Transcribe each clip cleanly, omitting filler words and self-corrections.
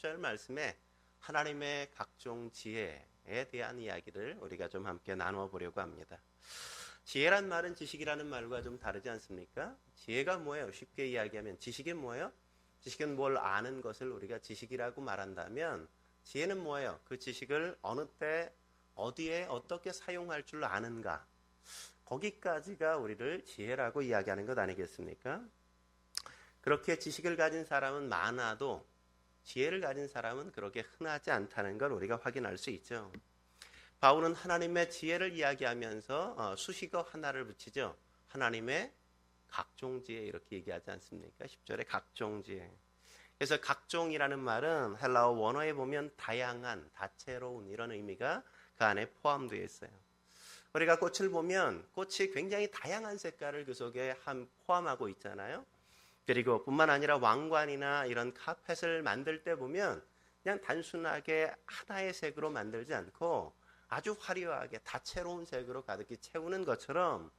10절 말씀에 하나님의 각종 지혜에 대한 이야기를 우리가 좀 함께 나누어 보려고 합니다. 지혜란 말은 지식이라는 말과 좀 다르지 않습니까? 지혜가 뭐예요? 쉽게 이야기하면 지식이 뭐예요? 지식은 뭘 아는 것을 우리가 지식이라고 말한다면, 지혜는 뭐예요? 그 지식을 어느 때 어디에 어떻게 사용할 줄 아는가, 거기까지가 우리를 지혜라고 이야기하는 것 아니겠습니까? 그렇게 지식을 가진 사람은 많아도 지혜를 가진 사람은 그렇게 흔하지 않다는 걸 우리가 확인할 수 있죠. 바울은 하나님의 지혜를 이야기하면서 수식어 하나를 붙이죠. 하나님의 각종 지혜, 이렇게 얘기하지 않습니까? 10절에 각종 지혜. 그래서 각종이라는 말은 헬라어 원어에 보면 다양한, 다채로운 이런 의미가 그 안에 포함되어 있어요. 우리가 꽃을 보면 꽃이 굉장히 다양한 색깔을 그 속에 포함하고 있잖아요. 그리고 뿐만 아니라 왕관이나 이런 카펫을 만들 때 보면 그냥 단순하게 하나의 색으로 만들지 않고 아주 화려하게 다채로운 색으로 가득히 채우는 것처럼,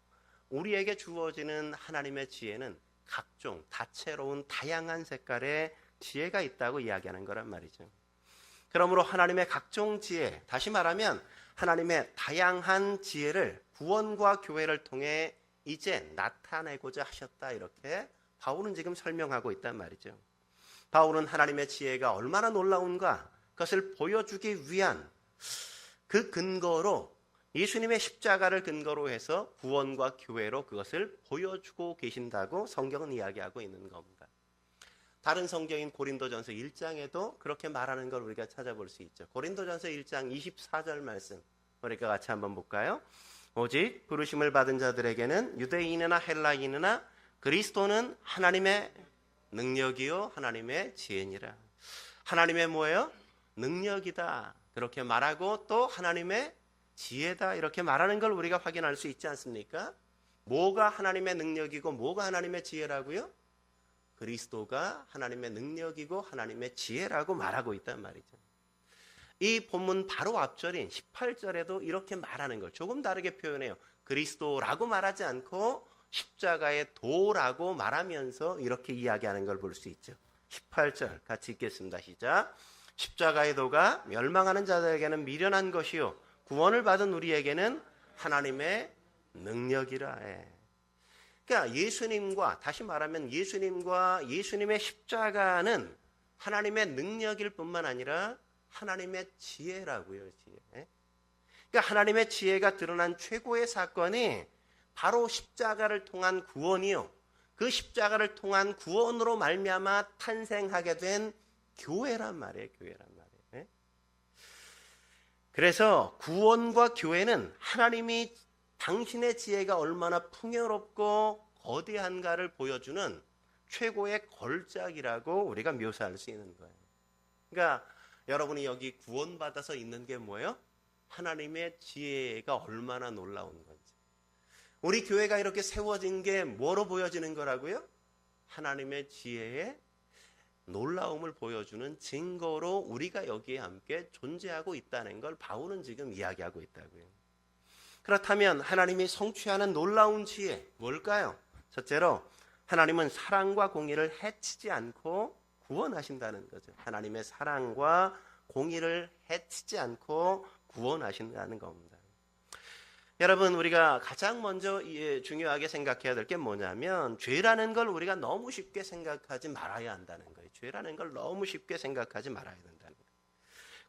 우리에게 주어지는 하나님의 지혜는 각종 다채로운 다양한 색깔의 지혜가 있다고 이야기하는 거란 말이죠. 그러므로 하나님의 각종 지혜, 다시 말하면 하나님의 다양한 지혜를 구원과 교회를 통해 이제 나타내고자 하셨다, 이렇게 바울은 지금 설명하고 있단 말이죠. 바울은 하나님의 지혜가 얼마나 놀라운가, 그것을 보여주기 위한 그 근거로 예수님의 십자가를 근거로 해서 구원과 교회로 그것을 보여주고 계신다고 성경은 이야기하고 있는 겁니다. 다른 성경인 고린도전서 1장에도 그렇게 말하는 걸 우리가 찾아볼 수 있죠. 고린도전서 1장 24절 말씀 우리가 같이 한번 볼까요? 오직 부르심을 받은 자들에게는 유대인이나 헬라인이나 그리스도는 하나님의 능력이요 하나님의 지혜니라. 하나님의 뭐예요? 능력이다, 그렇게 말하고 또 하나님의 지혜다, 이렇게 말하는 걸 우리가 확인할 수 있지 않습니까? 뭐가 하나님의 능력이고 뭐가 하나님의 지혜라고요? 그리스도가 하나님의 능력이고 하나님의 지혜라고 말하고 있단 말이죠. 이 본문 바로 앞절인 18절에도 이렇게 말하는 걸 조금 다르게 표현해요. 그리스도라고 말하지 않고 십자가의 도라고 말하면서 이렇게 이야기하는 걸 볼 수 있죠. 18절 같이 읽겠습니다. 시작. 십자가의 도가 멸망하는 자들에게는 미련한 것이요 구원을 받은 우리에게는 하나님의 능력이라. 그러니까 예수님과, 다시 말하면 예수님과 예수님의 십자가는 하나님의 능력일 뿐만 아니라 하나님의 지혜라고요. 지혜. 그러니까 하나님의 지혜가 드러난 최고의 사건이 바로 십자가를 통한 구원이요, 그 십자가를 통한 구원으로 말미암아 탄생하게 된 교회란 말이에요. 교회란 말이에요. 그래서 구원과 교회는 하나님이 당신의 지혜가 얼마나 풍요롭고 거대한가를 보여주는 최고의 걸작이라고 우리가 묘사할 수 있는 거예요. 그러니까 여러분이 여기 구원받아서 있는 게 뭐예요? 하나님의 지혜가 얼마나 놀라운 건지. 우리 교회가 이렇게 세워진 게 뭐로 보여지는 거라고요? 하나님의 지혜의 놀라움을 보여주는 증거로 우리가 여기에 함께 존재하고 있다는 걸 바울은 지금 이야기하고 있다고요. 그렇다면 하나님이 성취하는 놀라운 지혜 뭘까요? 첫째로 하나님은 사랑과 공의를 해치지 않고 구원하신다는 거죠. 하나님의 사랑과 공의를 해치지 않고 구원하신다는 겁니다. 여러분, 우리가 가장 먼저 중요하게 생각해야 될 게 뭐냐면, 죄라는 걸 우리가 너무 쉽게 생각하지 말아야 한다는 거예요. 죄라는 걸 너무 쉽게 생각하지 말아야 된다는 거예요.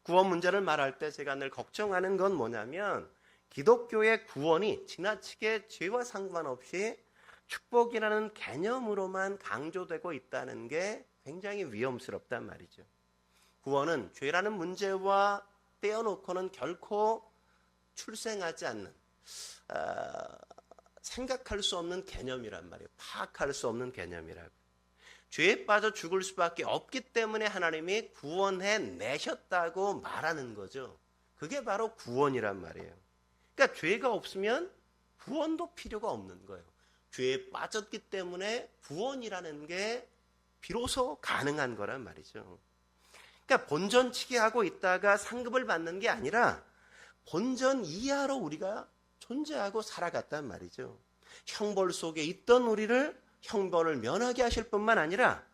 구원 문제를 말할 때 제가 늘 걱정하는 건 뭐냐면, 기독교의 구원이 지나치게 죄와 상관없이 축복이라는 개념으로만 강조되고 있다는 게 굉장히 위험스럽단 말이죠. 구원은 죄라는 문제와 떼어놓고는 결코 출생하지 않는, 생각할 수 없는 개념이란 말이에요. 파악할 수 없는 개념이라고. 죄에 빠져 죽을 수밖에 없기 때문에 하나님이 구원해 내셨다고 말하는 거죠. 그게 바로 구원이란 말이에요. 그러니까 죄가 없으면 구원도 필요가 없는 거예요. 죄에 빠졌기 때문에 구원이라는 게 비로소 가능한 거란 말이죠. 그러니까 본전치기 하고 있다가 상급을 받는 게 아니라 본전 이하로 우리가 존재하고 살아갔단 말이죠. 형벌 속에 있던 우리를 형벌을 면하게 하실 뿐만 아니라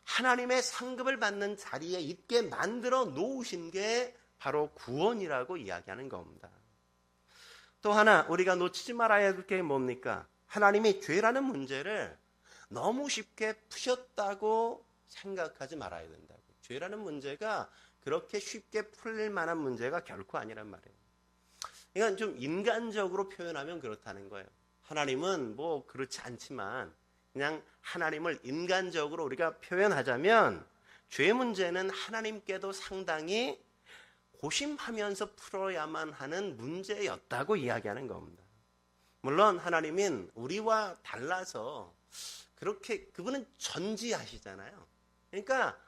하나님의 상급을 받는 자리에 있게 만들어 놓으신 게 바로 구원이라고 이야기하는 겁니다. 또 하나 우리가 놓치지 말아야 할 게 뭡니까? 하나님이 죄라는 문제를 너무 쉽게 푸셨다고 생각하지 말아야 된다고. 죄라는 문제가 그렇게 쉽게 풀릴 만한 문제가 결코 아니란 말이에요. 이건 좀 인간적으로 표현하면 그렇다는 거예요. 하나님은 뭐 그렇지 않지만 그냥 하나님을 인간적으로 우리가 표현하자면 죄 문제는 하나님께도 상당히 고심하면서 풀어야만 하는 문제였다고 이야기하는 겁니다. 물론 하나님은 우리와 달라서 그렇게 그분은 전지하시잖아요. 그러니까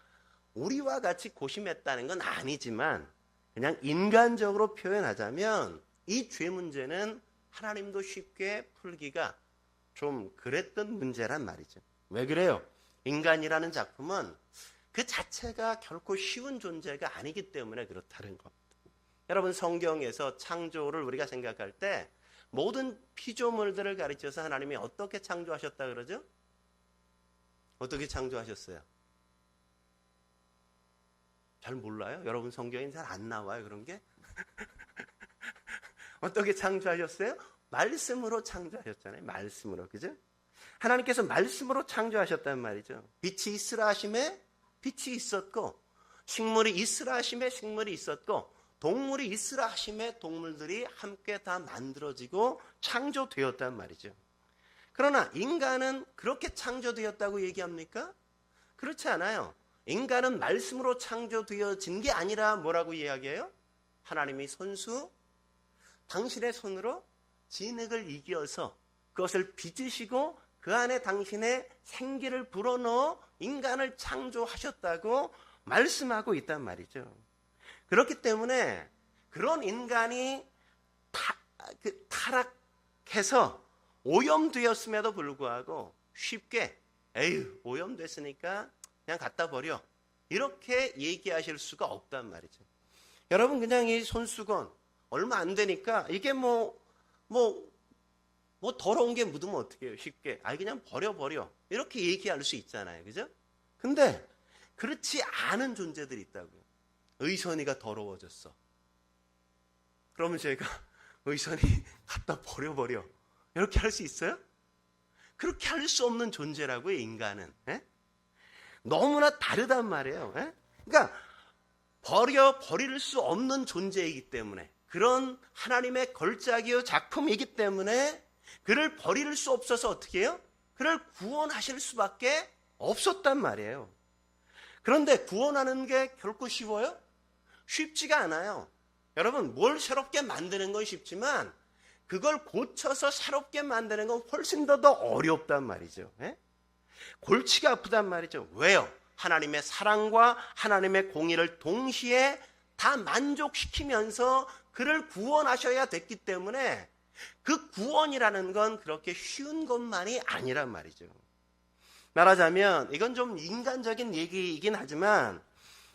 우리와 같이 고심했다는 건 아니지만 그냥 인간적으로 표현하자면 이 죄 문제는 하나님도 쉽게 풀기가 좀 그랬던 문제란 말이죠. 왜 그래요? 인간이라는 작품은 그 자체가 결코 쉬운 존재가 아니기 때문에 그렇다는 겁니다. 여러분 성경에서 창조를 우리가 생각할 때 모든 피조물들을 가르쳐서 하나님이 어떻게 창조하셨다 그러죠? 어떻게 창조하셨어요? 잘 몰라요? 여러분 성경에 잘 안 나와요 그런 게? 어떻게 창조하셨어요? 말씀으로 창조하셨잖아요. 말씀으로. 그죠? 하나님께서 말씀으로 창조하셨단 말이죠. 빛이 있으라 하심에 빛이 있었고 식물이 있으라 하심에 식물이 있었고 동물이 있으라 하심에 동물들이 함께 다 만들어지고 창조되었단 말이죠. 그러나 인간은 그렇게 창조되었다고 얘기합니까? 그렇지 않아요. 인간은 말씀으로 창조되어진 게 아니라 뭐라고 이야기해요? 하나님이 손수 당신의 손으로 진흙을 이겨서 그것을 빚으시고 그 안에 당신의 생기를 불어넣어 인간을 창조하셨다고 말씀하고 있단 말이죠. 그렇기 때문에 그런 인간이 타락해서 오염되었음에도 불구하고 쉽게 에휴 오염됐으니까 그냥 갖다 버려 이렇게 얘기하실 수가 없단 말이죠. 여러분 그냥 이 손수건 얼마 안 되니까 이게 뭐 더러운 게 묻으면 어떻게 해요? 쉽게 그냥 버려 이렇게 얘기할 수 있잖아요. 그죠? 근데 그렇지 않은 존재들이 있다고요. 의선이가 더러워졌어. 그러면 제가 의선이 갖다 버려 이렇게 할 수 있어요? 그렇게 할 수 없는 존재라고요. 인간은. 에? 너무나 다르단 말이에요. 에? 그러니까 버릴 수 없는 존재이기 때문에 그런 하나님의 걸작이요 작품이기 때문에 그를 버릴 수 없어서 어떻게 해요? 그를 구원하실 수밖에 없었단 말이에요. 그런데 구원하는 게 결코 쉬워요? 쉽지가 않아요. 여러분 뭘 새롭게 만드는 건 쉽지만 그걸 고쳐서 새롭게 만드는 건 훨씬 더 어렵단 말이죠. 에? 골치가 아프단 말이죠. 왜요? 하나님의 사랑과 하나님의 공의를 동시에 다 만족시키면서 그를 구원하셔야 됐기 때문에 그 구원이라는 건 그렇게 쉬운 것만이 아니란 말이죠. 말하자면 이건 좀 인간적인 얘기이긴 하지만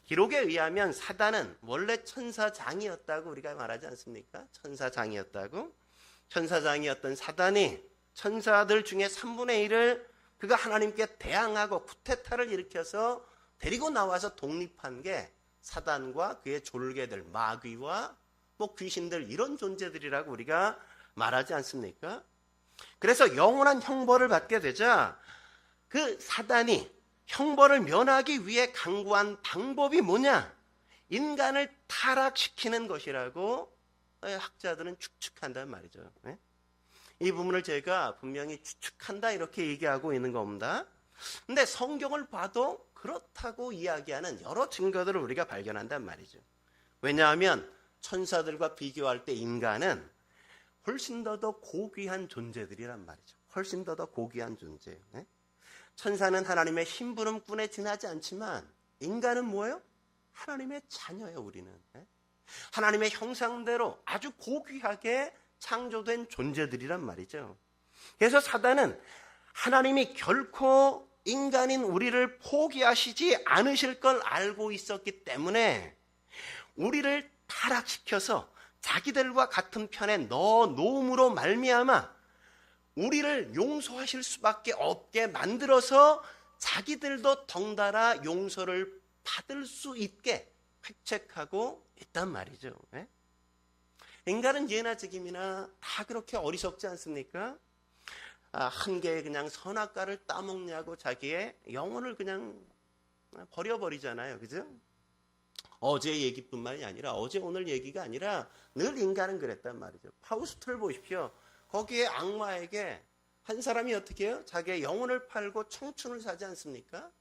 기록에 의하면 사단은 원래 천사장이었다고 우리가 말하지 않습니까? 천사장이었다고. 천사장이었던 사단이 천사들 중에 3분의 1을 그가 하나님께 대항하고 쿠데타를 일으켜서 데리고 나와서 독립한 게 사단과 그의 졸개들, 마귀와 귀신들 이런 존재들이라고 우리가 말하지 않습니까? 그래서 영원한 형벌을 받게 되자 그 사단이 형벌을 면하기 위해 강구한 방법이 뭐냐? 인간을 타락시키는 것이라고 학자들은 추측한단 말이죠. 이 부분을 제가 분명히 추측한다 이렇게 얘기하고 있는 겁니다. 근데 성경을 봐도 그렇다고 이야기하는 여러 증거들을 우리가 발견한단 말이죠. 왜냐하면 천사들과 비교할 때 인간은 훨씬 더 고귀한 존재들이란 말이죠. 훨씬 더 고귀한 존재. 천사는 하나님의 심부름꾼에 지나지 않지만 인간은 뭐예요? 하나님의 자녀예요. 우리는. 하나님의 형상대로 아주 고귀하게 창조된 존재들이란 말이죠. 그래서 사단은 하나님이 결코 인간인 우리를 포기하시지 않으실 걸 알고 있었기 때문에 우리를 타락시켜서 자기들과 같은 편에 넣어 놓음으로 말미암아 우리를 용서하실 수밖에 없게 만들어서 자기들도 덩달아 용서를 받을 수 있게 획책하고 있단 말이죠. 예? 인간은 예나 지금이나 다 그렇게 어리석지 않습니까? 한 개의 그냥 선악과를 따먹냐고 자기의 영혼을 그냥 버려버리잖아요. 그죠? 어제 얘기뿐만이 아니라 어제 오늘 얘기가 아니라 늘 인간은 그랬단 말이죠. 파우스트를 보십시오. 거기에 악마에게 한 사람이 어떻게 해요? 자기의 영혼을 팔고 청춘을 사지 않습니까?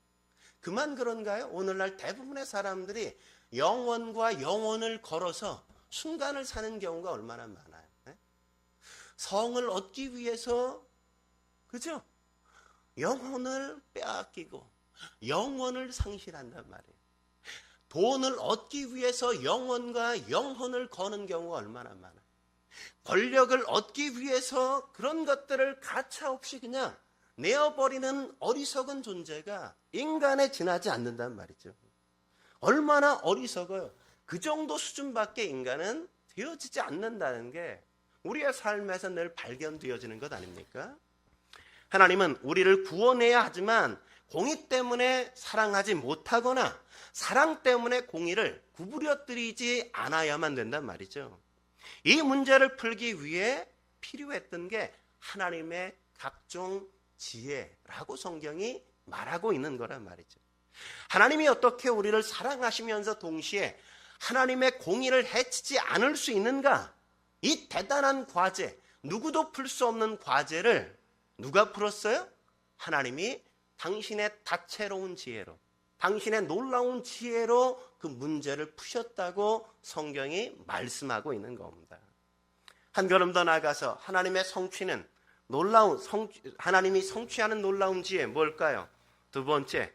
그만 그런가요? 오늘날 대부분의 사람들이 영혼과 영혼을 걸어서 순간을 사는 경우가 얼마나 많아요. 네? 성을 얻기 위해서, 그죠? 영혼을 빼앗기고 영혼을 상실한단 말이에요. 돈을 얻기 위해서 영혼과 영혼을 거는 경우가 얼마나 많아요. 권력을 얻기 위해서 그런 것들을 가차없이 그냥 내어버리는 어리석은 존재가 인간에 지나지 않는단 말이죠. 얼마나 어리석어요. 그 정도 수준밖에 인간은 되어지지 않는다는 게 우리의 삶에서 늘 발견되어지는 것 아닙니까? 하나님은 우리를 구원해야 하지만 공의 때문에 사랑하지 못하거나 사랑 때문에 공의를 구부려뜨리지 않아야만 된단 말이죠. 이 문제를 풀기 위해 필요했던 게 하나님의 각종 지혜라고 성경이 말하고 있는 거란 말이죠. 하나님이 어떻게 우리를 사랑하시면서 동시에 하나님의 공의를 해치지 않을 수 있는가? 이 대단한 과제, 누구도 풀 수 없는 과제를 누가 풀었어요? 하나님이 당신의 다채로운 지혜로, 당신의 놀라운 지혜로 그 문제를 푸셨다고 성경이 말씀하고 있는 겁니다. 한 걸음 더 나아가서 하나님의 성취는 하나님이 성취하는 놀라운 지혜 뭘까요? 두 번째,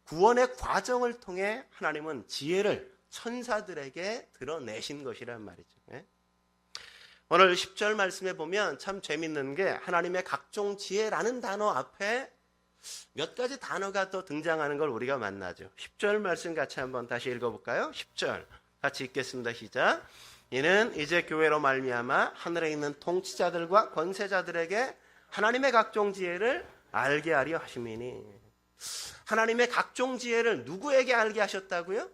구원의 과정을 통해 하나님은 지혜를 천사들에게 드러내신 것이란 말이죠. 예? 오늘 10절 말씀에 보면 참 재밌는 게 하나님의 각종 지혜라는 단어 앞에 몇 가지 단어가 또 등장하는 걸 우리가 만나죠. 10절 말씀 같이 한번 다시 읽어볼까요? 10절 같이 읽겠습니다. 시작. 이는 이제 교회로 말미암아 하늘에 있는 통치자들과 권세자들에게 하나님의 각종 지혜를 알게 하려 하심이니. 하나님의 각종 지혜를 누구에게 알게 하셨다고요?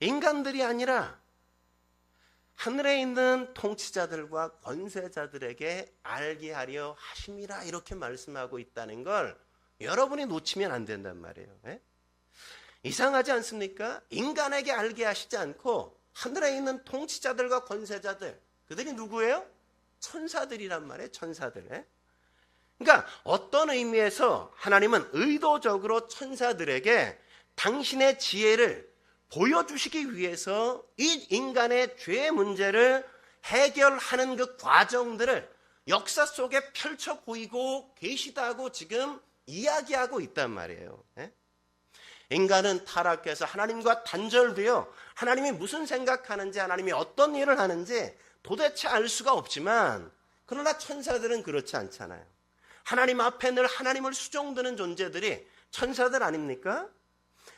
인간들이 아니라 하늘에 있는 통치자들과 권세자들에게 알게 하려 하심이라 이렇게 말씀하고 있다는 걸 여러분이 놓치면 안 된단 말이에요. 예? 이상하지 않습니까? 인간에게 알게 하시지 않고 하늘에 있는 통치자들과 권세자들, 그들이 누구예요? 천사들이란 말이에요. 천사들. 예? 그러니까 어떤 의미에서 하나님은 의도적으로 천사들에게 당신의 지혜를 보여주시기 위해서 이 인간의 죄의 문제를 해결하는 그 과정들을 역사 속에 펼쳐 보이고 계시다고 지금 이야기하고 있단 말이에요. 인간은 타락해서 하나님과 단절되어 하나님이 무슨 생각하는지, 하나님이 어떤 일을 하는지 도대체 알 수가 없지만, 그러나 천사들은 그렇지 않잖아요. 하나님 앞에 늘 하나님을 수종드는 존재들이 천사들 아닙니까?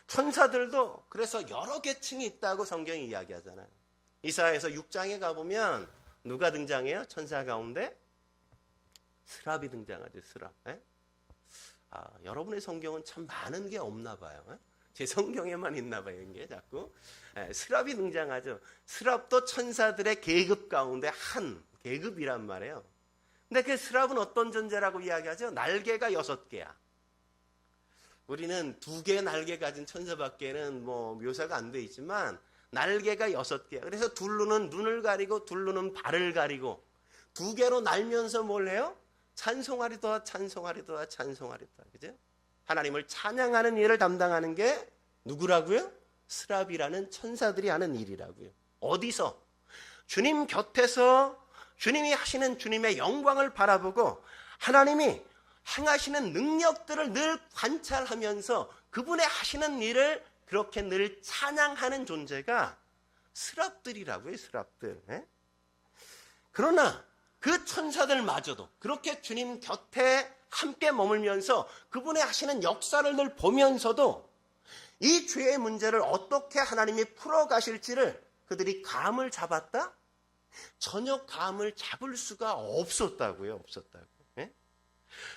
천사들도 그래서 여러 계층이 있다고 성경이 이야기하잖아요. 이사야에서 6장에 가보면 누가 등장해요? 천사 가운데? 스랍이 등장하죠. 스랍. 여러분의 성경은 참 많은 게 없나 봐요. 제 성경에만 있나 봐요. 이게 자꾸. 스랍이 등장하죠. 스랍도 천사들의 계급 가운데 한 계급이란 말이에요. 근데 그 스랍은 어떤 존재라고 이야기하죠? 날개가 6개야. 우리는 2개의 날개 가진 천사밖에는 묘사가 안 돼 있지만 날개가 6개야. 그래서 둘로는 눈을 가리고 둘로는 발을 가리고 2개로 날면서 뭘 해요? 찬송하리도다 찬송하리도다 찬송하리도다. 그죠? 하나님을 찬양하는 일을 담당하는 게 누구라고요? 스랍이라는 천사들이 하는 일이라고요. 어디서? 주님 곁에서 주님이 하시는 주님의 영광을 바라보고 하나님이 행하시는 능력들을 늘 관찰하면서 그분의 하시는 일을 그렇게 늘 찬양하는 존재가 스랍들이라고요. 스랍들. 그러나 그 천사들마저도 그렇게 주님 곁에 함께 머물면서 그분의 하시는 역사를 늘 보면서도 이 죄의 문제를 어떻게 하나님이 풀어가실지를 그들이 감을 잡았다? 전혀 감을 잡을 수가 없었다고요. 없었다고.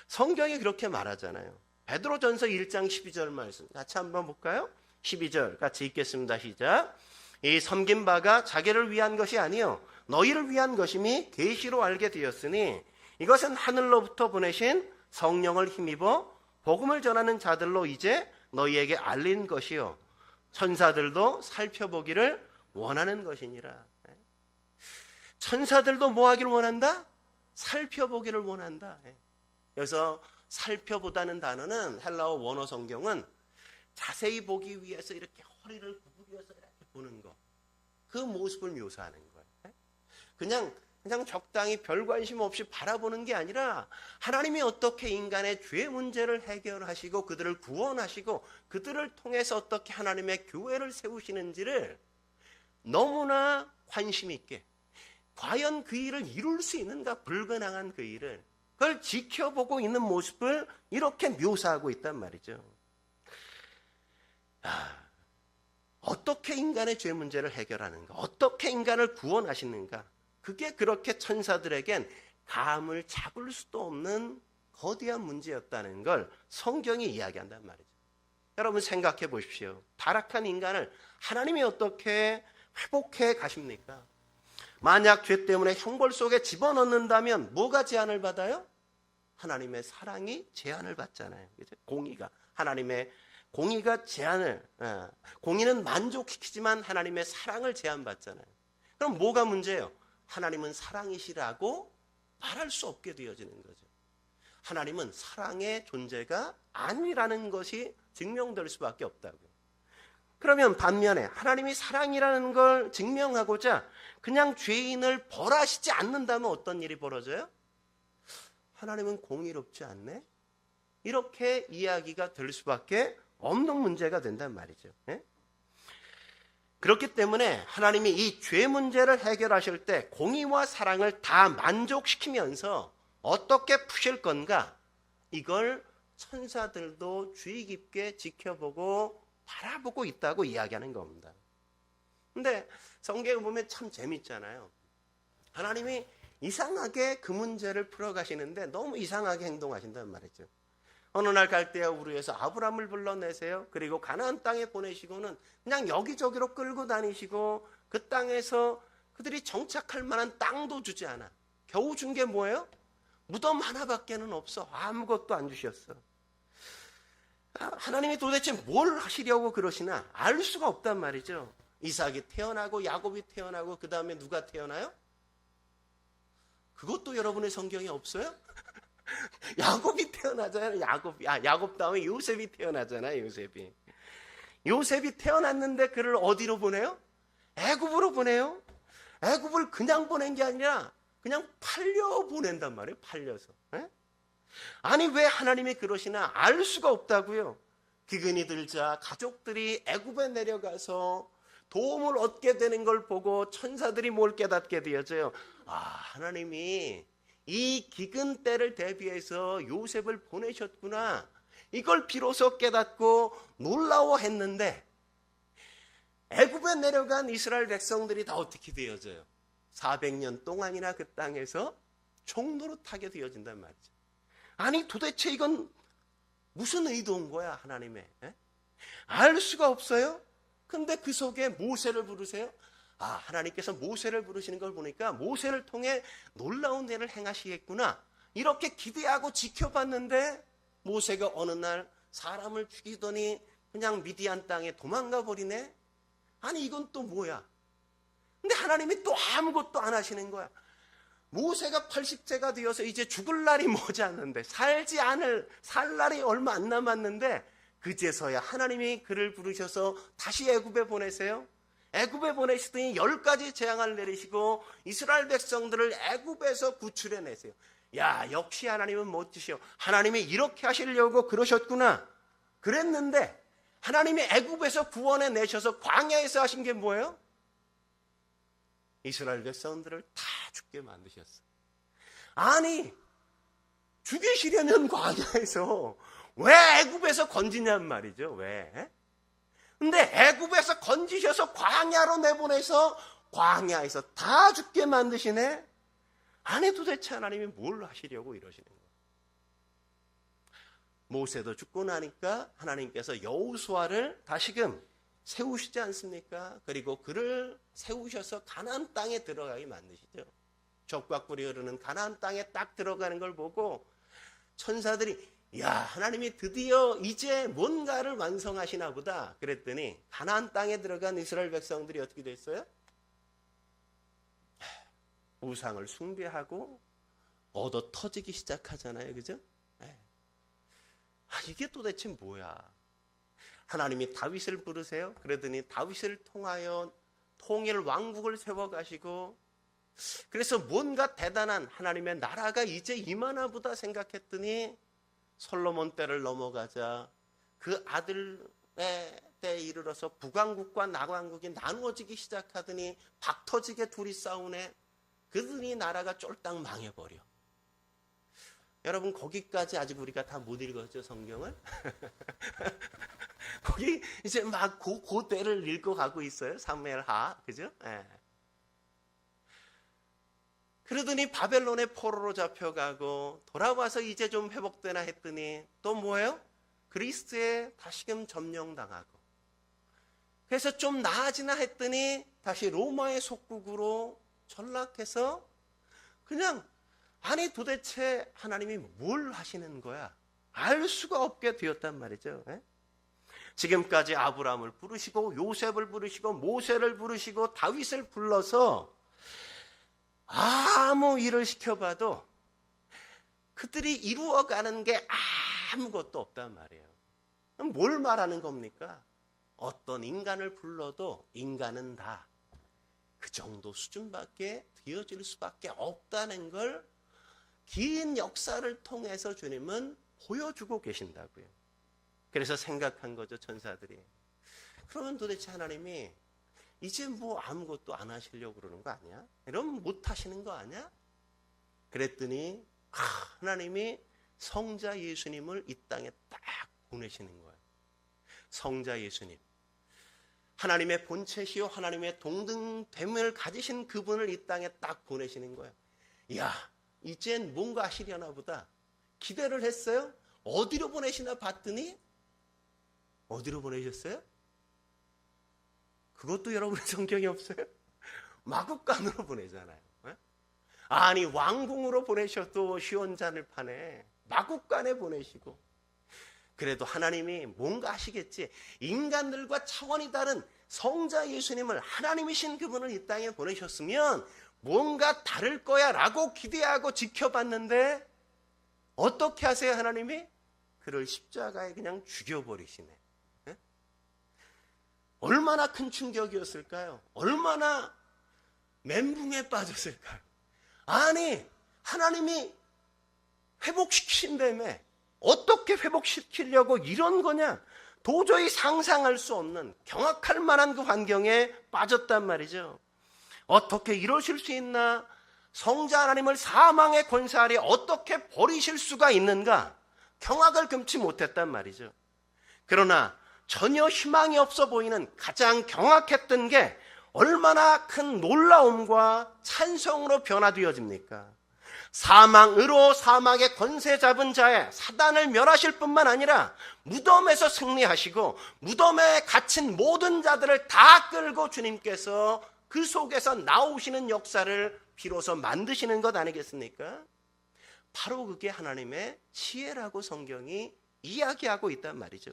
성경이 그렇게 말하잖아요. 베드로전서 1장 12절 말씀 같이 한번 볼까요? 12절 같이 읽겠습니다. 시작. 이 섬긴 바가 자기를 위한 것이 아니요 너희를 위한 것임이 계시로 알게 되었으니 이것은 하늘로부터 보내신 성령을 힘입어 복음을 전하는 자들로 이제 너희에게 알린 것이요 천사들도 살펴보기를 원하는 것이니라. 천사들도 뭐 하기를 원한다? 살펴보기를 원한다. 여기서 살펴보다는 단어는 헬라어 원어 성경은 자세히 보기 위해서 이렇게 허리를 구부려서 이렇게 보는 거, 그 모습을 묘사하는 거예요. 그냥 적당히 별 관심 없이 바라보는 게 아니라 하나님이 어떻게 인간의 죄 문제를 해결하시고 그들을 구원하시고 그들을 통해서 어떻게 하나님의 교회를 세우시는지를 너무나 관심 있게, 과연 그 일을 이룰 수 있는가, 불가능한 그 일을 그걸 지켜보고 있는 모습을 이렇게 묘사하고 있단 말이죠. 어떻게 인간의 죄 문제를 해결하는가, 어떻게 인간을 구원하시는가, 그게 그렇게 천사들에겐 감을 잡을 수도 없는 거대한 문제였다는 걸 성경이 이야기한단 말이죠. 여러분 생각해 보십시오. 타락한 인간을 하나님이 어떻게 회복해 가십니까? 만약 죄 때문에 형벌 속에 집어넣는다면 뭐가 제한을 받아요? 하나님의 사랑이 제한을 받잖아요. 그죠? 하나님의 공의가 공의는 만족시키지만 하나님의 사랑을 제한받잖아요. 그럼 뭐가 문제예요? 하나님은 사랑이시라고 말할 수 없게 되어지는 거죠. 하나님은 사랑의 존재가 아니라는 것이 증명될 수밖에 없다고요. 그러면 반면에 하나님이 사랑이라는 걸 증명하고자 그냥 죄인을 벌하시지 않는다면 어떤 일이 벌어져요? 하나님은 공의롭지 않네? 이렇게 이야기가 될 수밖에 없는 문제가 된단 말이죠. 그렇기 때문에 하나님이 이 죄 문제를 해결하실 때 공의와 사랑을 다 만족시키면서 어떻게 푸실 건가? 이걸 천사들도 주의 깊게 지켜보고 바라보고 있다고 이야기하는 겁니다. 근데 성경을 보면 참 재밌잖아요. 하나님이 이상하게 그 문제를 풀어가시는데 너무 이상하게 행동하신단 말이죠. 어느 날 갈대아 우르에서 아브람을 불러내세요. 그리고 가나안 땅에 보내시고는 그냥 여기저기로 끌고 다니시고 그 땅에서 그들이 정착할 만한 땅도 주지 않아. 겨우 준 게 뭐예요? 무덤 하나밖에는 없어. 아무것도 안 주셨어. 하나님이 도대체 뭘 하시려고 그러시나 알 수가 없단 말이죠. 이삭이 태어나고 야곱이 태어나고 그 다음에 누가 태어나요? 그것도 여러분의 성경에 없어요? 야곱이 태어나잖아요. 야곱 다음에 요셉이 태어나잖아요. 요셉이 태어났는데 그를 어디로 보내요? 애굽으로 보내요. 애굽을 그냥 보낸 게 아니라 그냥 팔려 보낸단 말이에요. 팔려서. 아니 왜 하나님이 그러시나 알 수가 없다고요. 기근이 들자 가족들이 애굽에 내려가서 도움을 얻게 되는 걸 보고 천사들이 뭘 깨닫게 되어져요. 하나님이 이 기근 때를 대비해서 요셉을 보내셨구나. 이걸 비로소 깨닫고 놀라워했는데 애굽에 내려간 이스라엘 백성들이 다 어떻게 되어져요? 400년 동안이나 그 땅에서 종노릇하게 되어진단 말이죠. 아니 도대체 이건 무슨 의도인 거야 하나님의? 알 수가 없어요. 근데 그 속에 모세를 부르세요. 하나님께서 모세를 부르시는 걸 보니까 모세를 통해 놀라운 일을 행하시겠구나 이렇게 기대하고 지켜봤는데 모세가 어느 날 사람을 죽이더니 그냥 미디안 땅에 도망가 버리네. 아니 이건 또 뭐야? 근데 하나님이 또 아무것도 안 하시는 거야. 모세가 80세가 되어서 이제 죽을 날이 머지않는데 살 날이 얼마 안 남았는데 그제서야 하나님이 그를 부르셔서 다시 애굽에 보내세요. 애굽에 보내시더니 10가지 재앙을 내리시고 이스라엘 백성들을 애굽에서 구출해내세요. 야, 역시 하나님은 멋지시오. 하나님이 이렇게 하시려고 그러셨구나. 그랬는데 하나님이 애굽에서 구원해내셔서 광야에서 하신 게 뭐예요? 이스라엘 백성들을 다 죽게 만드셨어. 아니 죽이시려면 광야에서 왜 애굽에서 건지냔 말이죠. 왜? 근데 애굽에서 건지셔서 광야로 내보내서 광야에서 다 죽게 만드시네. 아니 도대체 하나님이 뭘 하시려고 이러시는 거예요? 모세도 죽고 나니까 하나님께서 여호수아를 다시금 세우시지 않습니까? 그리고 그를 세우셔서 가나안 땅에 들어가게 만드시죠. 젖과 꿀이 흐르는 가나안 땅에 딱 들어가는 걸 보고 천사들이 야, 하나님이 드디어 이제 뭔가를 완성하시나 보다 그랬더니 가나안 땅에 들어간 이스라엘 백성들이 어떻게 됐어요? 우상을 숭배하고 얻어 터지기 시작하잖아요. 그죠? 이게 도대체 뭐야? 하나님이 다윗을 부르세요. 그러더니 다윗을 통하여 통일 왕국을 세워가시고 그래서 뭔가 대단한 하나님의 나라가 이제 임하나 보다 생각했더니 솔로몬 때를 넘어가자 그 아들의 때에 이르러서 북왕국과 남왕국이 나누어지기 시작하더니 박터지게 둘이 싸우네. 그들이 나라가 쫄딱 망해버려. 여러분 거기까지 아직 우리가 다 못 읽었죠, 성경을? 거기 이제 막 그 때를 읽어가고 있어요. 사무엘하, 그죠? 예. 그러더니 바벨론의 포로로 잡혀가고 돌아와서 이제 좀 회복되나 했더니 또 뭐예요? 그리스에 다시금 점령당하고 그래서 좀 나아지나 했더니 다시 로마의 속국으로 전락해서 그냥 아니 도대체 하나님이 뭘 하시는 거야? 알 수가 없게 되었단 말이죠. 예? 지금까지 아브라함을 부르시고 요셉을 부르시고 모세를 부르시고 다윗을 불러서 아무 일을 시켜봐도 그들이 이루어가는 게 아무것도 없단 말이에요. 그럼 뭘 말하는 겁니까? 어떤 인간을 불러도 인간은 다 그 정도 수준밖에 되어질 수밖에 없다는 걸 긴 역사를 통해서 주님은 보여주고 계신다고요. 그래서 생각한 거죠, 천사들이. 그러면 도대체 하나님이 이제 뭐 아무것도 안 하시려고 그러는 거 아니야? 이러면 못 하시는 거 아니야? 그랬더니 하나님이 성자 예수님을 이 땅에 딱 보내시는 거예요. 성자 예수님. 하나님의 본체시요 하나님의 동등됨을 가지신 그분을 이 땅에 딱 보내시는 거예요. 이야, 이젠 뭔가 하시려나 보다. 기대를 했어요. 어디로 보내시나 봤더니 어디로 보내셨어요? 그것도 여러분의 성경에 없어요? 마국간으로 보내잖아요. 아니 왕궁으로 보내셔도 시원찮을 판에 마국간에 보내시고 그래도 하나님이 뭔가 하시겠지. 인간들과 차원이 다른 성자 예수님을 하나님이신 그분을 이 땅에 보내셨으면 뭔가 다를 거야 라고 기대하고 지켜봤는데 어떻게 하세요 하나님이? 그를 십자가에 그냥 죽여버리시네. 네? 얼마나 큰 충격이었을까요? 얼마나 멘붕에 빠졌을까요? 아니 하나님이 회복시키신다며 어떻게 회복시키려고 이런 거냐? 도저히 상상할 수 없는 경악할 만한 그 환경에 빠졌단 말이죠. 어떻게 이러실 수 있나? 성자 하나님을 사망의 권세 아래 어떻게 버리실 수가 있는가? 경악을 금치 못했단 말이죠. 그러나 전혀 희망이 없어 보이는 가장 경악했던 게 얼마나 큰 놀라움과 찬성으로 변화되어집니까? 사망으로 사망의 권세 잡은 자의 사단을 멸하실 뿐만 아니라 무덤에서 승리하시고 무덤에 갇힌 모든 자들을 다 끌고 주님께서 그 속에서 나오시는 역사를 비로소 만드시는 것 아니겠습니까? 바로 그게 하나님의 지혜라고 성경이 이야기하고 있단 말이죠.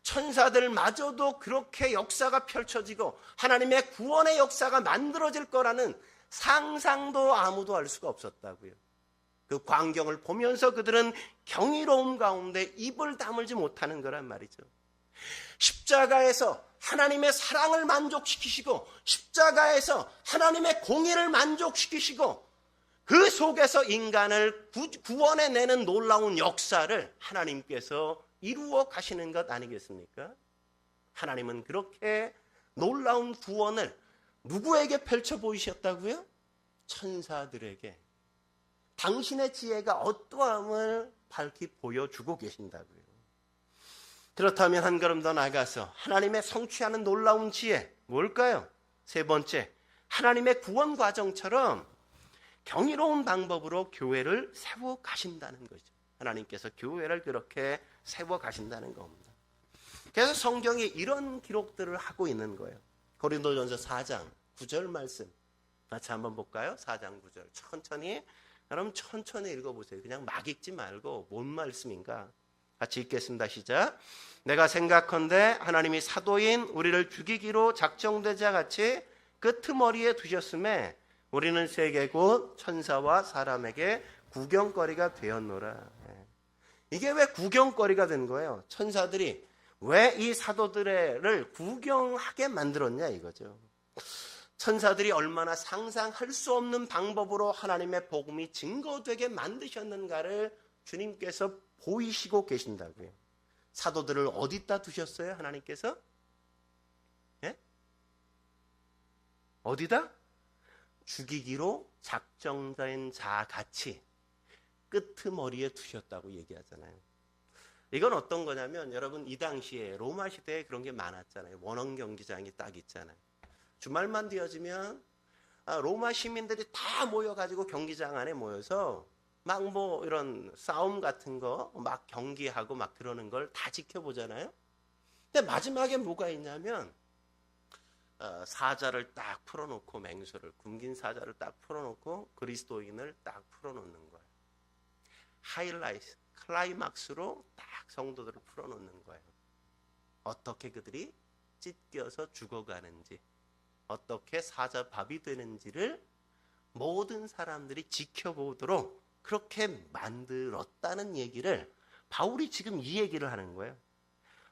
천사들마저도 그렇게 역사가 펼쳐지고 하나님의 구원의 역사가 만들어질 거라는 상상도 아무도 할 수가 없었다고요. 그 광경을 보면서 그들은 경이로움 가운데 입을 다물지 못하는 거란 말이죠. 십자가에서 하나님의 사랑을 만족시키시고 십자가에서 하나님의 공의를 만족시키시고 그 속에서 인간을 구원해내는 놀라운 역사를 하나님께서 이루어 가시는 것 아니겠습니까? 하나님은 그렇게 놀라운 구원을 누구에게 펼쳐 보이셨다고요? 천사들에게 당신의 지혜가 어떠함을 밝히 보여주고 계신다고요. 그렇다면 한 걸음 더 나가서 하나님의 성취하는 놀라운 지혜 뭘까요? 세 번째, 하나님의 구원 과정처럼 경이로운 방법으로 교회를 세워 가신다는 거죠. 하나님께서 교회를 그렇게 세워 가신다는 겁니다. 그래서 성경이 이런 기록들을 하고 있는 거예요. 고린도전서 4장 9절 말씀 같이 한번 볼까요? 4장 9절 천천히, 여러분 천천히 읽어보세요. 그냥 막 읽지 말고 뭔 말씀인가 같이 읽겠습니다. 시작. 내가 생각컨대 하나님이 사도인 우리를 죽이기로 작정된 자 같이 끄트머리에 두셨음에 우리는 세계 곧 천사와 사람에게 구경거리가 되었노라. 이게 왜 구경거리가 된 거예요? 천사들이 왜 이 사도들을 구경하게 만들었냐 이거죠. 천사들이 얼마나 상상할 수 없는 방법으로 하나님의 복음이 증거되게 만드셨는가를 주님께서 보이시고 계신다고요. 사도들을 어디다 두셨어요? 하나님께서? 예? 어디다? 죽이기로 작정된 자 같이 끄트머리에 두셨다고 얘기하잖아요. 이건 어떤 거냐면 여러분 이 당시에 로마 시대에 그런 게 많았잖아요. 원형 경기장이 딱 있잖아요. 주말만 되어지면 로마 시민들이 다 모여가지고 경기장 안에 모여서 막 뭐 이런 싸움 같은 거 막 경기하고 막 그러는 걸 다 지켜보잖아요. 근데 마지막에 뭐가 있냐면 사자를 딱 풀어놓고 맹수를 굶긴 사자를 딱 풀어놓고 그리스도인을 딱 풀어놓는 거예요. 하이라이트 클라이막스로 딱 성도들을 풀어놓는 거예요. 어떻게 그들이 찢겨서 죽어가는지, 어떻게 사자밥이 되는지를 모든 사람들이 지켜보도록 그렇게 만들었다는 얘기를 바울이 지금 이 얘기를 하는 거예요.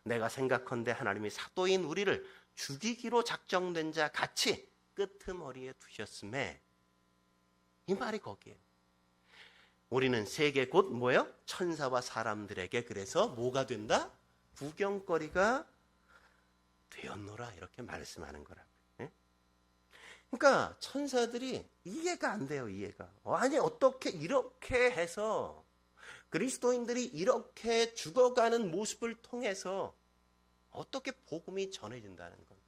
내가 생각컨대 하나님이 사도인 우리를 죽이기로 작정된 자 같이 끄트머리에 두셨음에, 이 말이 거기에요. 우리는 세계 곧 뭐예요? 천사와 사람들에게 그래서 뭐가 된다? 구경거리가 되었노라 이렇게 말씀하는 거라고요. 그러니까 천사들이 이해가 안 돼요. 이해가. 아니 어떻게 이렇게 해서 그리스도인들이 이렇게 죽어가는 모습을 통해서 어떻게 복음이 전해진다는 건가?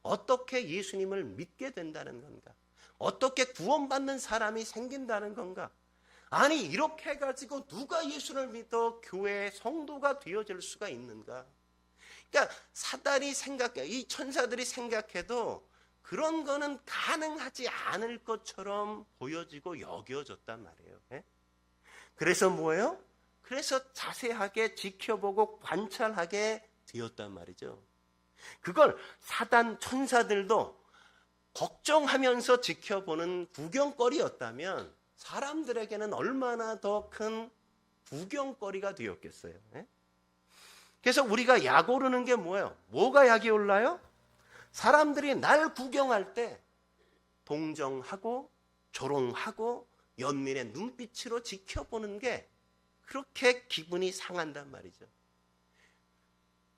어떻게 예수님을 믿게 된다는 건가? 어떻게 구원받는 사람이 생긴다는 건가? 아니 이렇게 해가지고 누가 예수를 믿어 교회의 성도가 되어질 수가 있는가? 그러니까 사단이 생각해, 이 천사들이 생각해도 그런 거는 가능하지 않을 것처럼 보여지고 여겨졌단 말이에요. 그래서 뭐예요? 그래서 자세하게 지켜보고 관찰하게 되었단 말이죠. 그걸 사단 천사들도 걱정하면서 지켜보는 구경거리였다면 사람들에게는 얼마나 더 큰 구경거리가 되었겠어요. 그래서 우리가 약 오르는 게 뭐예요? 뭐가 약이 올라요? 사람들이 날 구경할 때 동정하고 조롱하고 연민의 눈빛으로 지켜보는 게 그렇게 기분이 상한단 말이죠.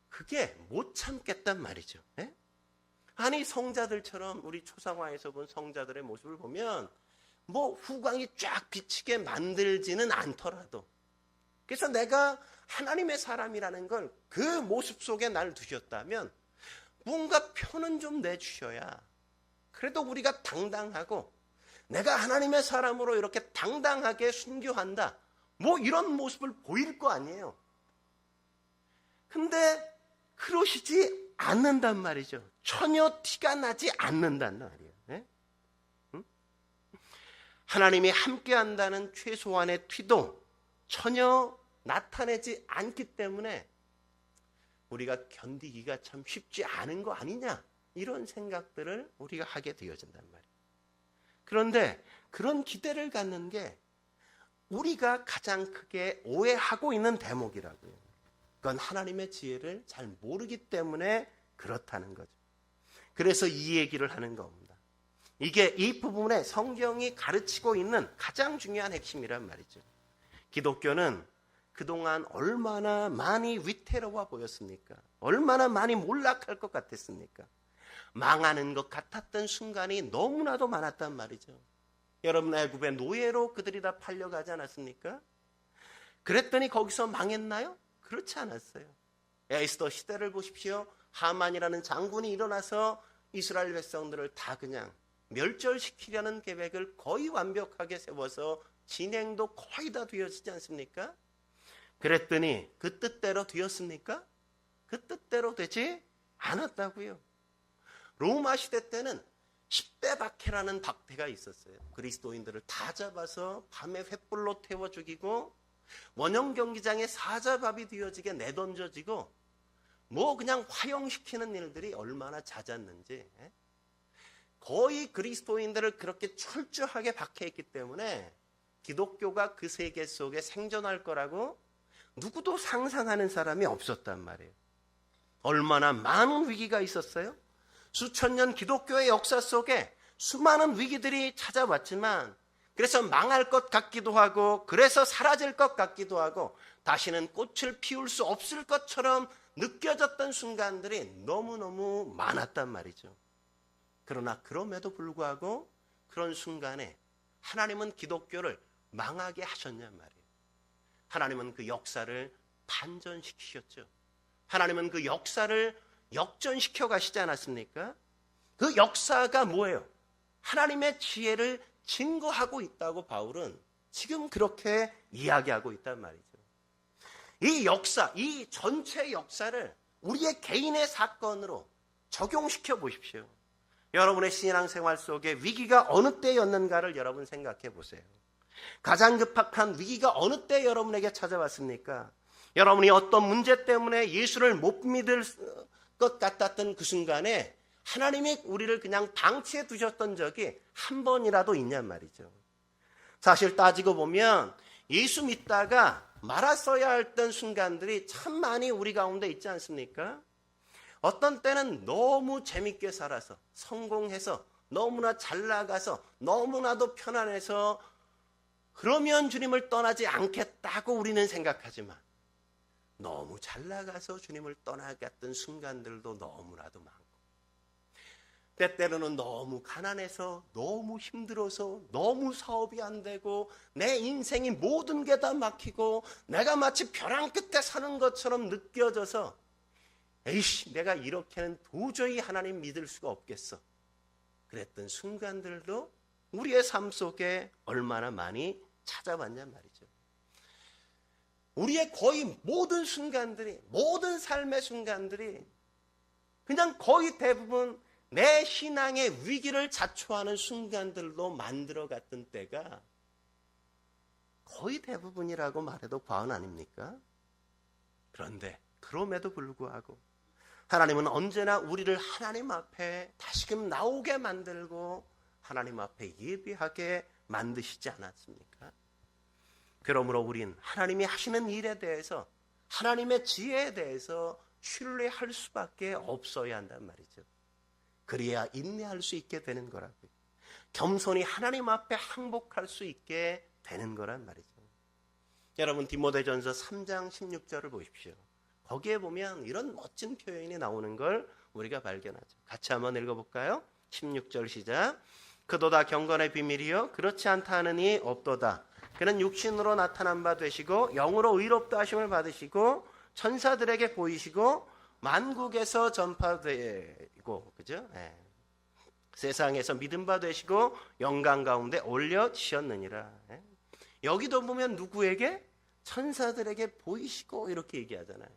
그게 못 참겠단 말이죠. 아니 성자들처럼 우리 초상화에서 본 성자들의 모습을 보면 뭐 후광이 쫙 비치게 만들지는 않더라도, 그래서 내가 하나님의 사람이라는 걸 그 모습 속에 날 두셨다면 뭔가 표는 좀 내주셔야 그래도 우리가 당당하고 내가 하나님의 사람으로 이렇게 당당하게 순교한다 뭐 이런 모습을 보일 거 아니에요. 근데 그러시지 않는단 말이죠. 전혀 티가 나지 않는단 말이에요. 하나님이 함께한다는 최소한의 티도 전혀 나타내지 않기 때문에 우리가 견디기가 참 쉽지 않은 거 아니냐 이런 생각들을 우리가 하게 되어진단 말이에요. 그런데 그런 기대를 갖는 게 우리가 가장 크게 오해하고 있는 대목이라고요. 그건 하나님의 지혜를 잘 모르기 때문에 그렇다는 거죠. 그래서 이 얘기를 하는 겁니다. 이게 이 부분에 성경이 가르치고 있는 가장 중요한 핵심이란 말이죠. 기독교는 그동안 얼마나 많이 위태로워 보였습니까? 얼마나 많이 몰락할 것 같았습니까? 망하는 것 같았던 순간이 너무나도 많았단 말이죠. 여러분 애굽의 노예로 그들이 다 팔려가지 않았습니까? 그랬더니 거기서 망했나요? 그렇지 않았어요. 에스더 시대를 보십시오. 하만이라는 장군이 일어나서 이스라엘 백성들을 다 그냥 멸절시키려는 계획을 거의 완벽하게 세워서 진행도 거의 다 되어지지 않습니까? 그랬더니 그 뜻대로 되었습니까? 그 뜻대로 되지 않았다고요. 로마 시대 때는 10대 박해라는 박해가 있었어요. 그리스도인들을 다 잡아서 밤에 횃불로 태워 죽이고 원형 경기장에 사자밥이 되어지게 내던져지고 뭐 그냥 화형시키는 일들이 얼마나 잦았는지. 거의 그리스도인들을 그렇게 철저하게 박해했기 때문에 기독교가 그 세계 속에 생존할 거라고 누구도 상상하는 사람이 없었단 말이에요. 얼마나 많은 위기가 있었어요? 수천 년 기독교의 역사 속에 수많은 위기들이 찾아왔지만 그래서 망할 것 같기도 하고 그래서 사라질 것 같기도 하고 다시는 꽃을 피울 수 없을 것처럼 느껴졌던 순간들이 너무너무 많았단 말이죠. 그러나 그럼에도 불구하고 그런 순간에 하나님은 기독교를 망하게 하셨냔 말이에요. 하나님은 그 역사를 반전시키셨죠. 하나님은 그 역사를 역전시켜 가시지 않았습니까? 그 역사가 뭐예요? 하나님의 지혜를 증거하고 있다고 바울은 지금 그렇게 이야기하고 있단 말이죠. 이 역사, 이 전체 역사를 우리의 개인의 사건으로 적용시켜 보십시오. 여러분의 신앙생활 속에 위기가 어느 때였는가를 여러분 생각해 보세요. 가장 급박한 위기가 어느 때 여러분에게 찾아왔습니까? 여러분이 어떤 문제 때문에 예수를 못 믿을 것 같았던 그 순간에 하나님이 우리를 그냥 방치해 두셨던 적이 한 번이라도 있냔 말이죠. 사실 따지고 보면 예수 믿다가 말았어야 했던 순간들이 참 많이 우리 가운데 있지 않습니까? 어떤 때는 너무 재밌게 살아서 성공해서 너무나 잘 나가서 너무나도 편안해서 그러면 주님을 떠나지 않겠다고 우리는 생각하지만 너무 잘 나가서 주님을 떠나갔던 순간들도 너무나도 많고 때때로는 너무 가난해서 너무 힘들어서 너무 사업이 안 되고 내 인생이 모든 게 다 막히고 내가 마치 벼랑 끝에 사는 것처럼 느껴져서 에이씨 내가 이렇게는 도저히 하나님 믿을 수가 없겠어 그랬던 순간들도 우리의 삶 속에 얼마나 많이 찾아왔냔 말이죠. 우리의 거의 모든 순간들이 모든 삶의 순간들이 그냥 거의 대부분 내 신앙의 위기를 자초하는 순간들로 만들어갔던 때가 거의 대부분이라고 말해도 과언 아닙니까? 그런데 그럼에도 불구하고 하나님은 언제나 우리를 하나님 앞에 다시금 나오게 만들고 하나님 앞에 예비하게 만드시지 않았습니까? 그러므로 우린 하나님이 하시는 일에 대해서 하나님의 지혜에 대해서 신뢰할 수밖에 없어야 한단 말이죠. 그래야 인내할 수 있게 되는 거라고요. 겸손히 하나님 앞에 항복할 수 있게 되는 거란 말이죠. 여러분 디모데전서 3장 16절을 보십시오. 거기에 보면 이런 멋진 표현이 나오는 걸 우리가 발견하죠. 같이 한번 읽어볼까요? 16절 시작. 그도다 경건의 비밀이요 그렇지 않다 하느니 없도다. 그는 육신으로 나타난 바 되시고 영으로 의롭다 하심을 받으시고 천사들에게 보이시고 만국에서 전파되고 그죠? 네. 세상에서 믿음 바 되시고 영광 가운데 올려지셨느니라. 네. 여기도 보면 누구에게? 천사들에게 보이시고 이렇게 얘기하잖아요.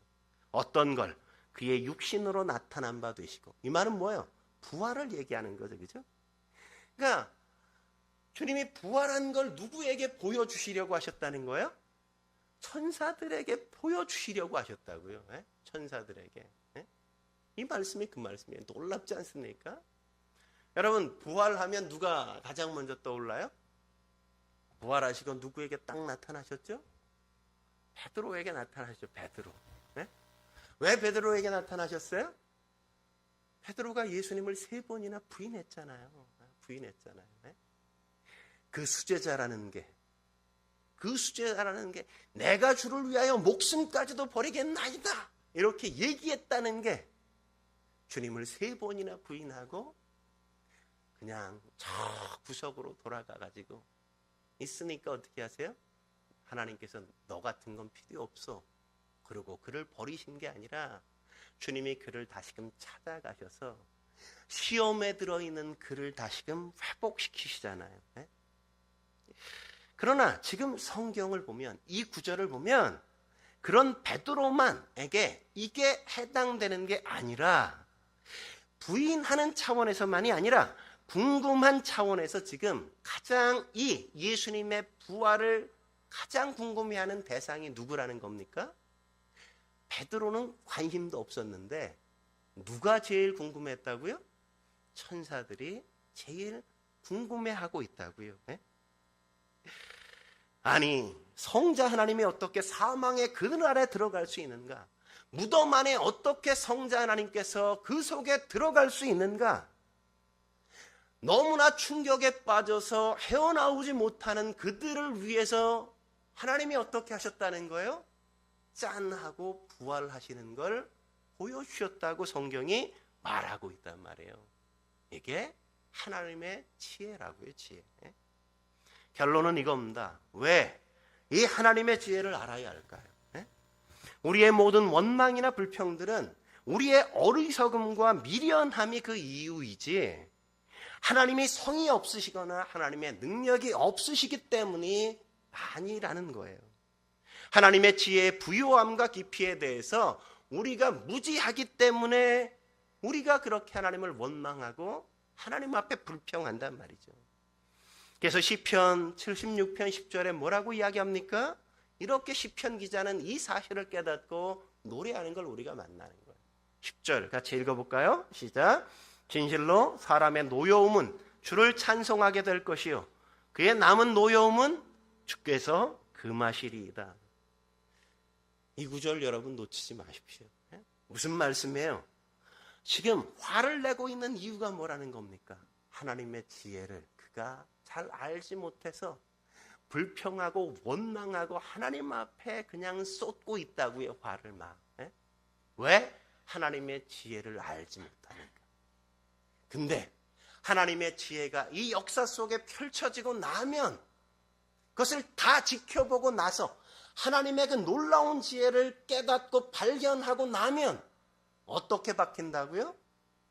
어떤 걸? 그의 육신으로 나타난 바 되시고. 이 말은 뭐예요? 부활을 얘기하는 거죠. 그죠? 그러니까 주님이 부활한 걸 누구에게 보여주시려고 하셨다는 거예요? 천사들에게 보여주시려고 하셨다고요. 네? 천사들에게. 네? 이 말씀이 그 말씀이에요. 놀랍지 않습니까? 여러분 부활하면 누가 가장 먼저 떠올라요? 부활하시고 누구에게 딱 나타나셨죠? 베드로에게 나타나셨죠. 베드로. 네? 왜 베드로에게 나타나셨어요? 베드로가 예수님을 3번이나 부인했잖아요. 부인했잖아요. 네? 그 수제자라는 게 내가 주를 위하여 목숨까지도 버리겠나이다 이렇게 얘기했다는 게 주님을 3번이나 부인하고 그냥 저 구석으로 돌아가가지고 있으니까 어떻게 하세요? 하나님께서 너 같은 건 필요 없어. 그리고 그를 버리신 게 아니라 주님이 그를 다시금 찾아가셔서 시험에 들어있는 그를 다시금 회복시키시잖아요. 네? 그러나 지금 성경을 보면 이 구절을 보면 그런 베드로만에게 이게 해당되는 게 아니라 부인하는 차원에서만이 아니라 궁금한 차원에서 지금 가장 이 예수님의 부활을 가장 궁금해하는 대상이 누구라는 겁니까? 베드로는 관심도 없었는데 누가 제일 궁금했다고요? 천사들이 제일 궁금해하고 있다고요. 네? 아니, 성자 하나님이 어떻게 사망의 그늘 아래 들어갈 수 있는가? 무덤 안에 어떻게 성자 하나님께서 그 속에 들어갈 수 있는가? 너무나 충격에 빠져서 헤어나오지 못하는 그들을 위해서 하나님이 어떻게 하셨다는 거예요? 짠 하고 부활하시는 걸 보여주셨다고 성경이 말하고 있단 말이에요. 이게 하나님의 지혜라고요, 지혜. 결론은 이겁니다. 왜? 이 하나님의 지혜를 알아야 할까요? 우리의 모든 원망이나 불평들은 우리의 어리석음과 미련함이 그 이유이지 하나님이 성이 없으시거나 하나님의 능력이 없으시기 때문이 아니라는 거예요. 하나님의 지혜의 부요함과 깊이에 대해서 우리가 무지하기 때문에 우리가 그렇게 하나님을 원망하고 하나님 앞에 불평한단 말이죠. 그래서 시편 76편 10절에 뭐라고 이야기합니까? 이렇게 시편 기자는 이 사실을 깨닫고 노래하는 걸 우리가 만나는 거예요. 10절 같이 읽어볼까요? 시작. 진실로 사람의 노여움은 주를 찬송하게 될 것이요 그의 남은 노여움은 주께서 금하시리이다. 이 구절 여러분 놓치지 마십시오. 무슨 말씀이에요? 지금 화를 내고 있는 이유가 뭐라는 겁니까? 하나님의 지혜를 그가 잘 알지 못해서 불평하고 원망하고 하나님 앞에 그냥 쏟고 있다고요. 화를 막. 왜? 하나님의 지혜를 알지 못하니까. 근데 하나님의 지혜가 이 역사 속에 펼쳐지고 나면 그것을 다 지켜보고 나서 하나님의 그 놀라운 지혜를 깨닫고 발견하고 나면 어떻게 바뀐다고요?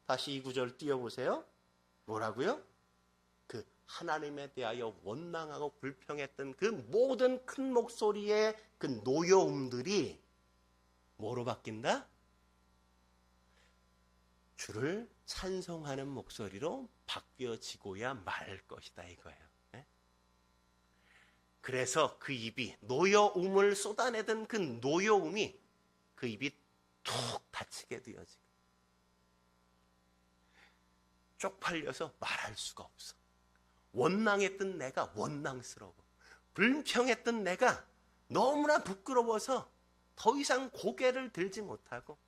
다시 이 구절 띄워보세요. 뭐라고요? 그 하나님에 대하여 원망하고 불평했던 그 모든 큰 목소리의 그 노여움들이 뭐로 바뀐다? 주를 찬송하는 목소리로 바뀌어지고야 말 것이다 이거예요. 그래서 그 입이 노여움을 쏟아내던 그 노여움이 그 입이 툭 닫히게 되어지고 쪽팔려서 말할 수가 없어. 원망했던 내가 원망스러워. 불평했던 내가 너무나 부끄러워서 더 이상 고개를 들지 못하고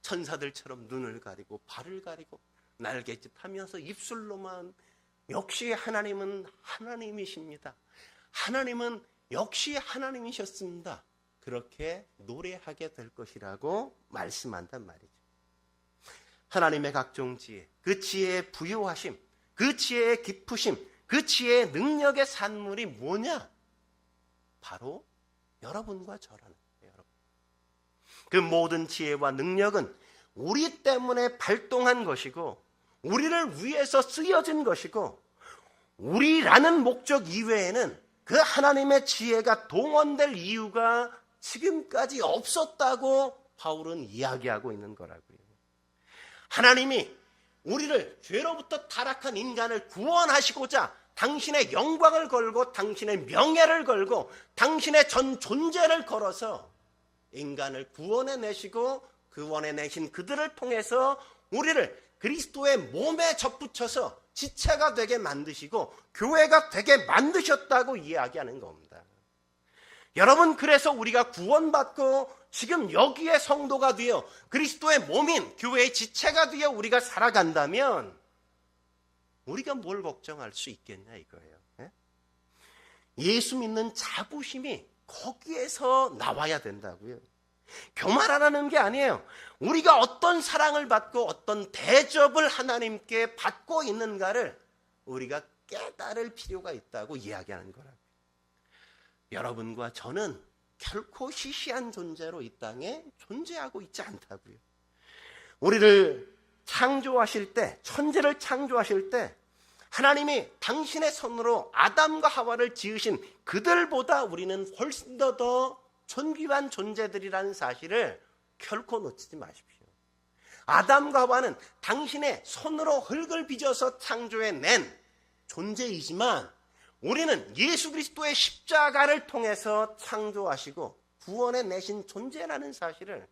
천사들처럼 눈을 가리고 발을 가리고 날갯짓 하면서 입술로만 역시 하나님은 하나님이십니다. 하나님은 역시 하나님이셨습니다. 그렇게 노래하게 될 것이라고 말씀한단 말이죠. 하나님의 각종 지혜, 그 지혜의 부요하심, 그 지혜의 깊으심, 그 지혜의 능력의 산물이 뭐냐? 바로 여러분과 저라는 거예요. 여러분. 그 모든 지혜와 능력은 우리 때문에 발동한 것이고 우리를 위해서 쓰여진 것이고 우리라는 목적 이외에는 그 하나님의 지혜가 동원될 이유가 지금까지 없었다고 바울은 이야기하고 있는 거라고요. 하나님이 우리를 죄로부터 타락한 인간을 구원하시고자 당신의 영광을 걸고 당신의 명예를 걸고 당신의 전 존재를 걸어서 인간을 구원해내시고 구원해내신 그들을 통해서 우리를 그리스도의 몸에 접붙여서 지체가 되게 만드시고 교회가 되게 만드셨다고 이야기하는 겁니다. 여러분, 그래서 우리가 구원받고 지금 여기에 성도가 되어 그리스도의 몸인 교회의 지체가 되어 우리가 살아간다면 우리가 뭘 걱정할 수 있겠냐 이거예요. 예수 믿는 자부심이 거기에서 나와야 된다고요. 교만하라는 게 아니에요. 우리가 어떤 사랑을 받고 어떤 대접을 하나님께 받고 있는가를 우리가 깨달을 필요가 있다고 이야기하는 거라고요. 여러분과 저는 결코 시시한 존재로 이 땅에 존재하고 있지 않다고요. 우리를 창조하실 때, 천지를 창조하실 때 하나님이 당신의 손으로 아담과 하와를 지으신 그들보다 우리는 훨씬 더 존귀한 존재들이라는 사실을 결코 놓치지 마십시오. 아담과 하와는 당신의 손으로 흙을 빚어서 창조해낸 존재이지만 우리는 예수 그리스도의 십자가를 통해서 창조하시고 구원해내신 존재라는 사실을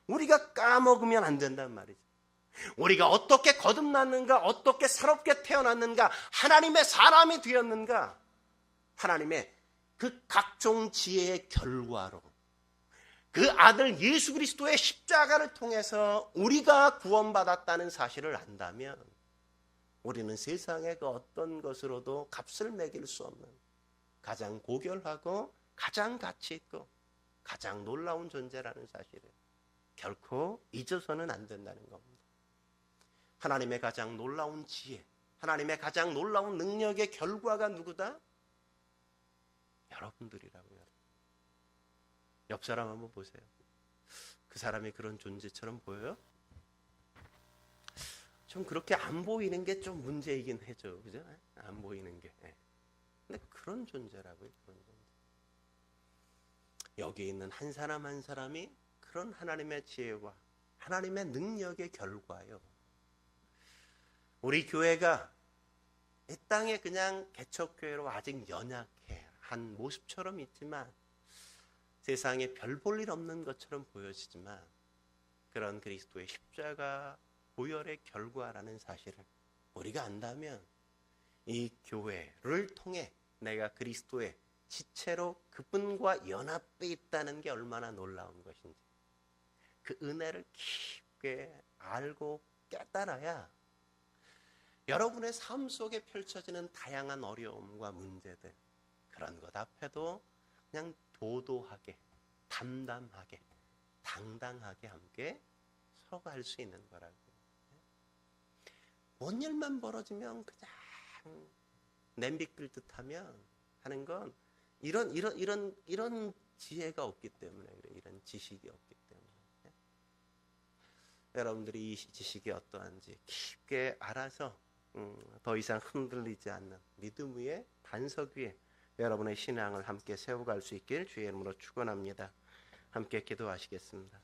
우리가 까먹으면 안 된단 말이죠. 우리가 어떻게 거듭났는가, 어떻게 새롭게 태어났는가, 하나님의 사람이 되었는가, 하나님의 그 각종 지혜의 결과로 그 아들 예수 그리스도의 십자가를 통해서 우리가 구원받았다는 사실을 안다면 우리는 세상의 그 어떤 것으로도 값을 매길 수 없는 가장 고결하고 가장 가치 있고 가장 놀라운 존재라는 사실을 결코 잊어서는 안 된다는 겁니다. 하나님의 가장 놀라운 지혜, 하나님의 가장 놀라운 능력의 결과가 누구다? 여러분들이라고요. 옆 사람 한번 보세요. 그 사람이 그런 존재처럼 보여요? 좀 그렇게 안 보이는 게 좀 문제이긴 해죠. 그죠? 안 보이는 게. 근데 그런 존재라고요. 그런 존재. 여기 있는 한 사람 한 사람이 그런 하나님의 지혜와 하나님의 능력의 결과요. 우리 교회가 이 땅에 그냥 개척교회로 아직 연약해 한 모습처럼 있지만 세상에 별 볼 일 없는 것처럼 보여지지만 그런 그리스도의 십자가 보혈의 결과라는 사실을 우리가 안다면 이 교회를 통해 내가 그리스도의 지체로 그분과 연합되어 있다는 게 얼마나 놀라운 것인지 그 은혜를 깊게 알고 깨달아야 여러분의 삶 속에 펼쳐지는 다양한 어려움과 문제들 그런 것 앞에도 그냥 도도하게 담담하게 당당하게 함께 서갈 수 있는 거라고요. 뭔 일만 벌어지면 그냥 냄비 끓듯 하면 하는 건 이런 지혜가 없기 때문에 그래요. 이런 지식이 없기 때문에. 여러분들이 이 지식이 어떠한지 깊게 알아서 더 이상 흔들리지 않는 믿음 위에 반석 위에 여러분의 신앙을 함께 세워갈 수 있길 주의 이름으로 축원합니다. 함께 기도하시겠습니다.